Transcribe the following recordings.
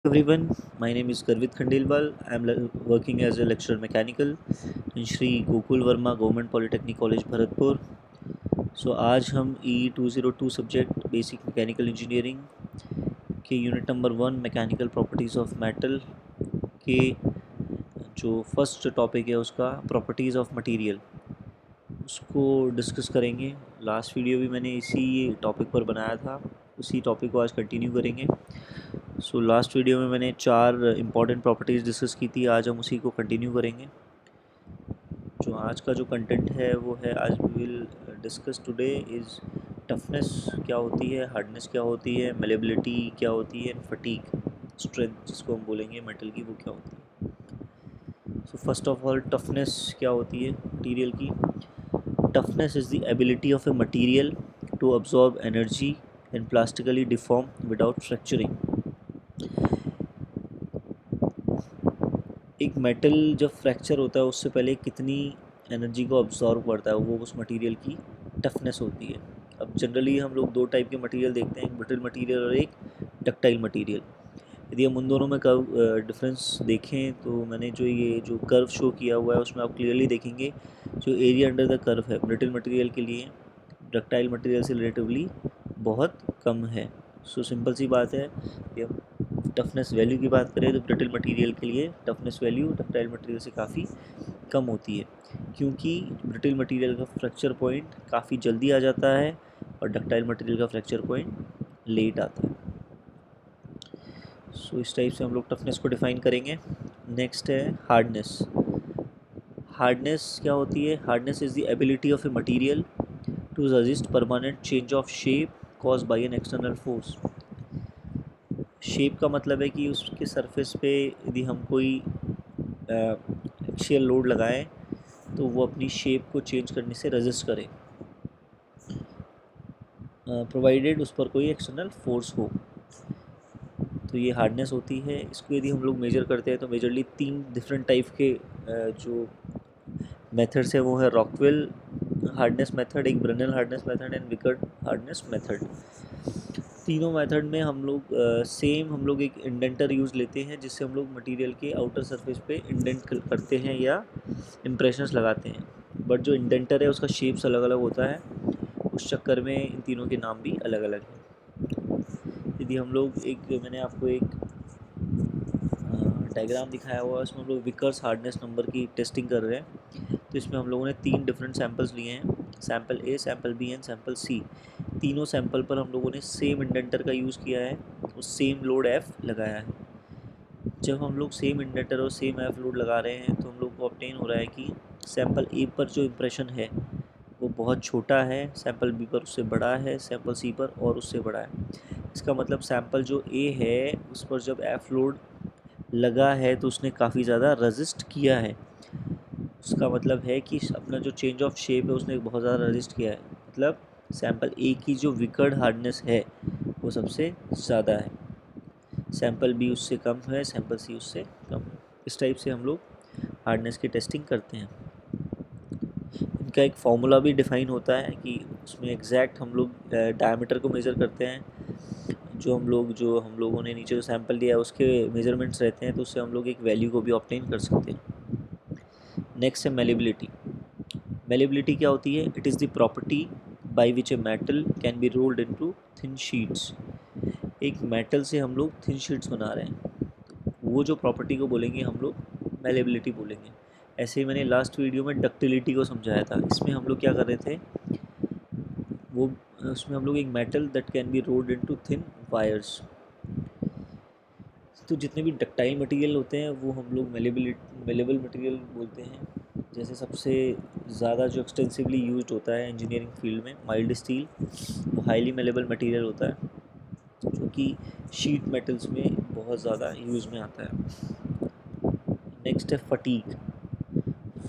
Everyone, my name is Garvit Khandelwal. I am working as a lecturer mechanical in Shri Gokul Verma Government Polytechnic College Bharatpur. So आज हम E202 subject basic mechanical engineering के unit number 1 mechanical properties of metal के जो first topic है उसका properties of material उसको discuss करेंगे। Last video भी मैंने इसी टॉपिक पर बनाया था, उसी टॉपिक को आज कंटिन्यू करेंगे। सो लास्ट वीडियो में मैंने 4 इम्पॉर्टेंट प्रॉपर्टीज़ डिस्कस की थी, आज हम उसी को कंटिन्यू करेंगे। जो आज का जो कंटेंट है वो है, आज we will discuss today is toughness क्या होती है, हार्डनेस क्या होती है, मेलेबिलिटी क्या होती है, फटीग स्ट्रेंथ जिसको हम बोलेंगे मेटल की, वो क्या होती है। So first of all toughness क्या होती है मटीरियल की। Toughness is the ability of a material to absorb energy and plastically deform without fracturing. एक मेटल जब फ्रैक्चर होता है उससे पहले कितनी एनर्जी को अब्जॉर्ब करता है, वो उस मटेरियल की टफनेस होती है। अब जनरली हम लोग दो टाइप के मटेरियल देखते हैं, एक ब्रिटल मटेरियल और एक डक्टाइल मटेरियल। यदि हम उन दोनों में डिफरेंस देखें तो मैंने जो कर्व शो किया हुआ है उसमें आप क्लियरली देखेंगे जो एरिया अंडर द कर्व है ब्रिटल मटेरियल के लिए डक्टाइल मटेरियल से रिलेटिवली बहुत कम है। सो सिंपल सी बात है कि हम टफनेस वैल्यू की बात करें तो ब्रिटल मटेरियल के लिए टफनेस वैल्यू डक्टाइल मटेरियल से काफ़ी कम होती है, क्योंकि ब्रिटल मटेरियल का फ्रैक्चर पॉइंट काफ़ी जल्दी आ जाता है और डक्टाइल मटेरियल का फ्रैक्चर पॉइंट लेट आता है। सो इस टाइप से हम लोग टफनेस को डिफाइन करेंगे। नेक्स्ट है हार्डनेस। हार्डनेस क्या होती है? Hardness is the ability of a material to resist permanent change of shape cause by an external force. Shape का मतलब है कि उसके सरफेस पे यदि हम कोई एक्सियल लोड लगाएं तो वो अपनी शेप को चेंज करने से रेजिस्ट करे, प्रोवाइडेड उस पर कोई एक्सटर्नल फोर्स हो। तो ये हार्डनेस होती है। इसको यदि हम लोग मेजर करते हैं तो मेजरली 3 डिफरेंट टाइप के जो मेथड्स है वो है रॉकवेल हार्डनेस मेथड, एक Brinell hardness method and Vickers hardness method. तीनों मेथड में हम लोग एक इंडेंटर यूज़ लेते हैं जिससे हम लोग मटेरियल के आउटर सरफेस पे इंडेंट करते हैं या इम्प्रेशंस लगाते हैं, बट जो इंडेंटर है उसका शेप्स अलग अलग होता है, उस चक्कर में इन तीनों के नाम भी अलग अलग हैं। यदि हम लोग मैंने आपको एक डायग्राम दिखाया हुआ है, उसमें हम लोग विकर्स हार्डनेस नंबर की टेस्टिंग कर रहे हैं। तो इसमें हम लोगों ने 3 डिफरेंट सैंपल्स लिए हैं, sample A, sample B and sample C. तीनों सैंपल पर हम लोगों ने सेम इंडेंटर का यूज़ किया है और सेम लोड एफ लगाया है। जब हम लोग सेम इंडेंटर और सेम एफ लोड लगा रहे हैं तो हम लोग को ऑब्टेन हो रहा है कि सैंपल ए पर जो इम्प्रेशन है वो बहुत छोटा है, सैंपल बी पर उससे बड़ा है, सैंपल सी पर और उससे बड़ा है। इसका मतलब सैंपल जो ए है उस पर जब एफ लोड लगा है तो उसने काफ़ी ज़्यादा रेजिस्ट किया है। उसका मतलब है कि अपना जो चेंज ऑफ शेप है उसने बहुत ज़्यादा रेजिस्ट किया है, मतलब सैंपल ए की जो विकर्ड हार्डनेस है वो सबसे ज़्यादा है, सैंपल बी उससे कम है, सैंपल सी उससे कम है। इस टाइप से हम लोग हार्डनेस की टेस्टिंग करते हैं। इनका एक फार्मूला भी डिफाइन होता है कि उसमें एग्जैक्ट हम लोग डायमीटर को मेज़र करते हैं, जो हम लोगों ने नीचे जो सैंपल दिया है उसके मेजरमेंट्स रहते हैं, तो उससे हम लोग एक वैल्यू को भी ऑब्टेन कर सकते हैं। नेक्स्ट है मेलेबिलिटी। मेलेबिलिटी क्या होती है? It is the property by which a metal can be rolled into thin sheets. एक मेटल से हम लोग थिन शीट्स बना रहे हैं, तो वो जो प्रॉपर्टी को बोलेंगे हम लोग मेलेबिलिटी बोलेंगे। ऐसे ही मैंने लास्ट वीडियो में डक्टिलिटी को समझाया था। इसमें हम लोग क्या कर रहे थे, वो उसमें हम लोग एक metal that can be rolled into thin wires. तो जितने भी डक्टाइल मटेरियल होते हैं वो हम लोग मेलेबल मटेरियल बोलते हैं। जैसे सबसे ज़्यादा जो एक्सटेंसिवली यूज्ड होता है इंजीनियरिंग फील्ड में माइल्ड स्टील, वो हाईली मेलेबल मटेरियल होता है जो कि शीट मेटल्स में बहुत ज़्यादा यूज़ में आता है। नेक्स्ट है फटीग।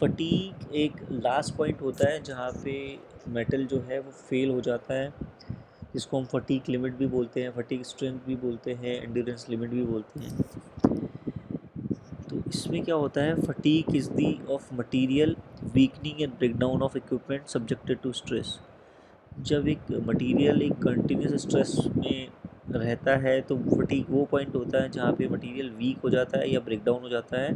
फटीग एक लास्ट पॉइंट होता है जहाँ पे मेटल जो है वो फेल हो जाता है, जिसको हम फटीग लिमिट भी बोलते हैं, फटीग स्ट्रेंथ भी बोलते हैं, एंड्योरेंस लिमिट भी बोलते हैं। तो इसमें क्या होता है, fatigue is the of material weakening and breakdown of equipment subjected to stress. जब एक मटेरियल एक कंटिन्यूस स्ट्रेस में रहता है तो फटीग वो पॉइंट होता है जहाँ पे मटेरियल वीक हो जाता है या ब्रेक डाउन हो जाता है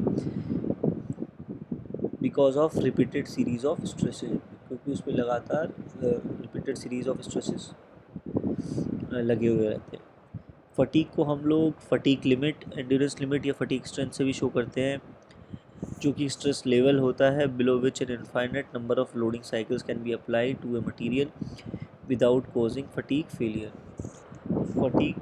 because of repeated series of stresses, क्योंकि उसमें लगातार रिपीटेड सीरीज ऑफ स्ट्रेसेस लगे हुए रहते हैं। फटीक को हम लोग फटीक लिमिट, एंड्योरेंस लिमिट या फटीक स्ट्रेंथ से भी शो करते हैं, जो कि स्ट्रेस लेवल होता है below which an infinite number of loading cycles can be apply to a material without causing fatigue failure. Fatigue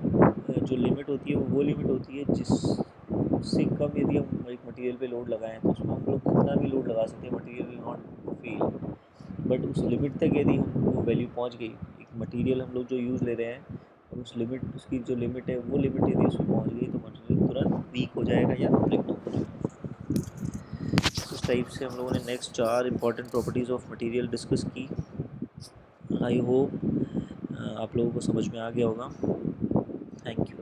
जो लिमिट होती है वो लिमिट होती है जिससे कम यदि हम एक मटेरियल पे लोड लगाएं तो उसमें हम लोग कितना भी लोड लगा सकते हैं, material will not fail. But उस लिमिट तक यदि हम वो वैल्यू पहुंच गई, एक मटेरियल हम लोग जो यूज़ ले रहे हैं और उस लिमिट, उसकी जो लिमिट है वो लिमिट यदि उसमें पहुंच गई तो मटेरियल तुरंत वीक हो जाएगा या ब्रेक डाउन हो जाएगा। इस टाइप से हम लोगों ने next 4 important properties of material discuss की। आई होप आप लोगों को समझ में आ गया होगा। Thank you.